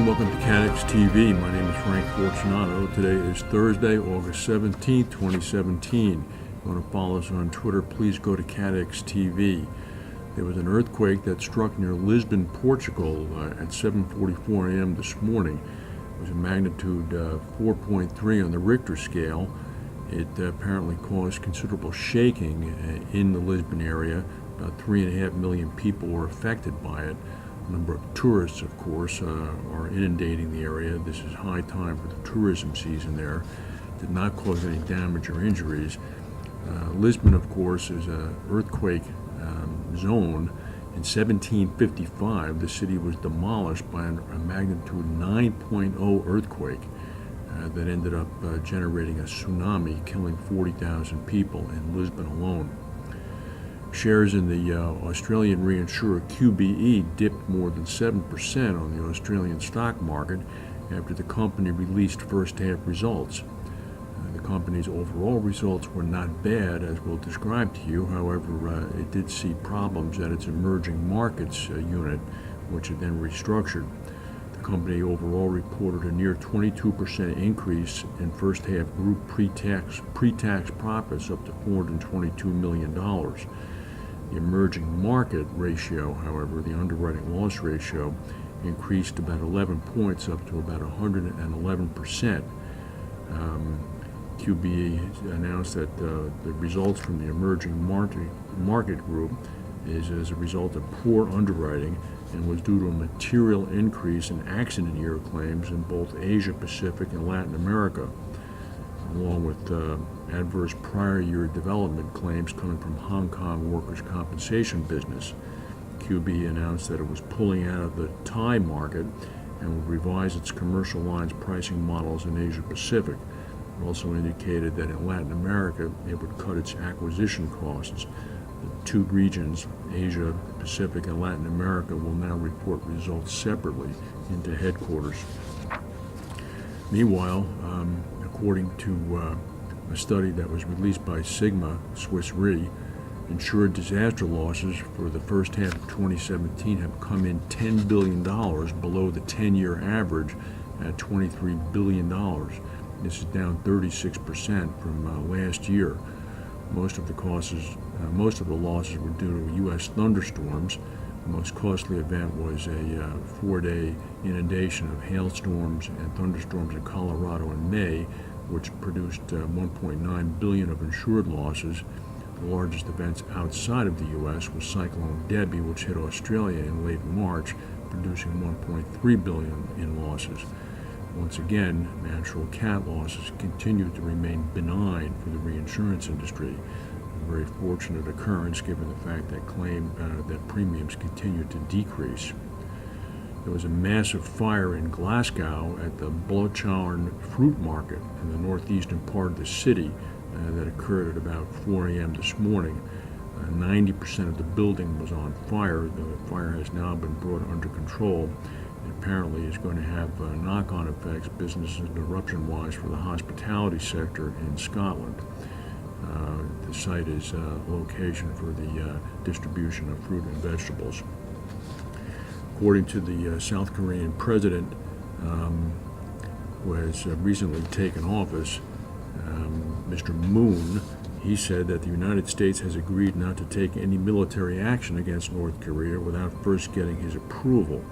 Welcome to CATEX TV. My name is Frank Fortunato. Today is Thursday, August 17, 2017. If you want to follow us on Twitter, please go to CATEX TV. There was an earthquake that struck near Lisbon, Portugal at 7:44 a.m. this morning. It was a magnitude 4.3 on the Richter scale. It apparently caused considerable shaking in the Lisbon area. About 3.5 million people were affected by it. A number of tourists, of course, are inundating the area. This is high time for the tourism season there. Did not cause any damage or injuries. Lisbon, of course, is an earthquake zone. In 1755, the city was demolished by a magnitude 9.0 earthquake that ended up generating a tsunami, killing 40,000 people in Lisbon alone. Shares in the Australian reinsurer QBE dipped more than 7% on the Australian stock market after the company released first-half results. The company's overall results were not bad, as we'll describe to you. However, it did see problems at its emerging markets unit, which had then restructured. The company overall reported a near 22% increase in first-half group pre-tax profits up to $422 million. The emerging market ratio, however, the underwriting loss ratio, increased about 11 points up to about 111%. QBE announced that the results from the emerging market group is as a result of poor underwriting and was due to a material increase in accident year claims in both Asia Pacific and Latin America, along with adverse prior year development claims coming from Hong Kong workers' compensation business. QBE announced that it was pulling out of the Thai market and would revise its commercial lines pricing models in Asia Pacific. It also indicated that in Latin America it would cut its acquisition costs. The two regions, Asia Pacific and Latin America, will now report results separately into headquarters. Meanwhile, according to a study that was released by Sigma Swiss Re, insured disaster losses for the first half of 2017 have come in $10 billion below the 10-year average at $23 billion. This is down 36% from last year. Most of the losses were due to U.S. thunderstorms. The most costly event was a 4-day inundation of hailstorms and thunderstorms in Colorado in May, which produced $1.9 billion of insured losses. The largest events outside of the U.S. was Cyclone Debbie, which hit Australia in late March, producing $1.3 billion in losses. Once again, natural cat losses continue to remain benign for the reinsurance industry. A very fortunate occurrence given the fact that that premiums continue to decrease. There was a massive fire in Glasgow at the Blocharn fruit market in the northeastern part of the city that occurred at about 4 a.m. this morning. 90% of the building was on fire. The fire has now been brought under control. It apparently is going to have knock-on effects, business interruption-wise, for the hospitality sector in Scotland. The site is a location for the distribution of fruit and vegetables. According to the South Korean president, who has recently taken office, Mr. Moon, he said that the United States has agreed not to take any military action against North Korea without first getting his approval.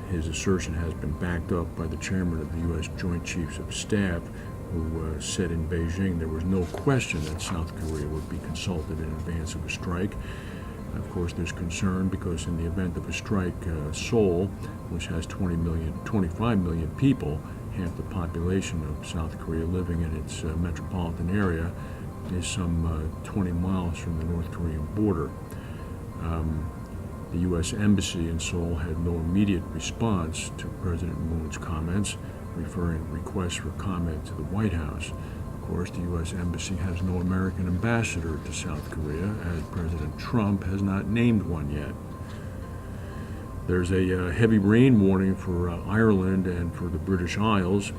His assertion has been backed up by the chairman of the U.S. Joint Chiefs of Staff, who said in Beijing there was no question that South Korea would be consulted in advance of a strike. Of course, there's concern because in the event of a strike, Seoul, which has 25 million people, half the population of South Korea living in its metropolitan area, is some 20 miles from the North Korean border. The U.S. Embassy in Seoul had no immediate response to President Moon's comments, referring requests for comment to the White House. Of course, the U.S. Embassy has no American ambassador to South Korea, as President Trump has not named one yet. There's a heavy rain warning for Ireland and for the British Isles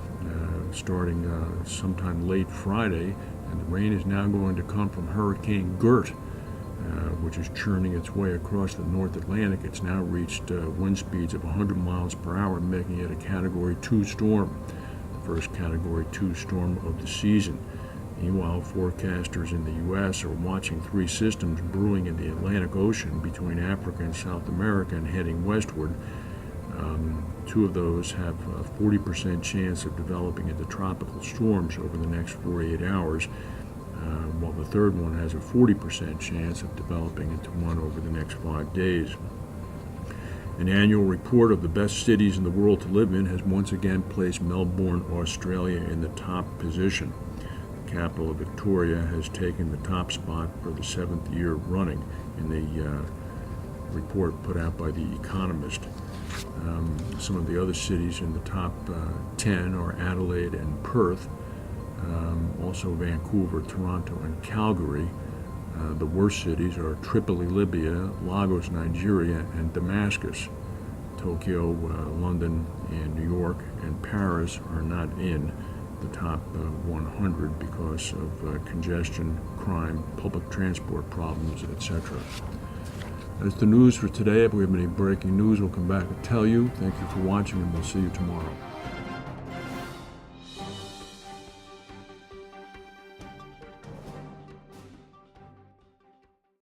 starting sometime late Friday, and the rain is now going to come from Hurricane Gert, which is churning its way across the North Atlantic. It's now reached wind speeds of 100 miles per hour, making it a Category 2 storm, the first Category 2 storm of the season. Meanwhile, forecasters in the U.S. are watching three systems brewing in the Atlantic Ocean between Africa and South America and heading westward. Two of those have a 40% chance of developing into tropical storms over the next 48 hours, while the third one has a 40% chance of developing into one over the next 5 days. An annual report of the best cities in the world to live in has once again placed Melbourne, Australia in the top position. The capital of Victoria has taken the top spot for the 7th year running in the report put out by The Economist. Some of the other cities in the top 10 are Adelaide and Perth, also Vancouver, Toronto, and Calgary. The worst cities are Tripoli, Libya, Lagos, Nigeria, and Damascus. Tokyo, London, and New York, and Paris are not in the top 100 because of congestion, crime, public transport problems, etc. That's the news for today. If we have any breaking news, we'll come back and tell you. Thank you for watching, and we'll see you tomorrow.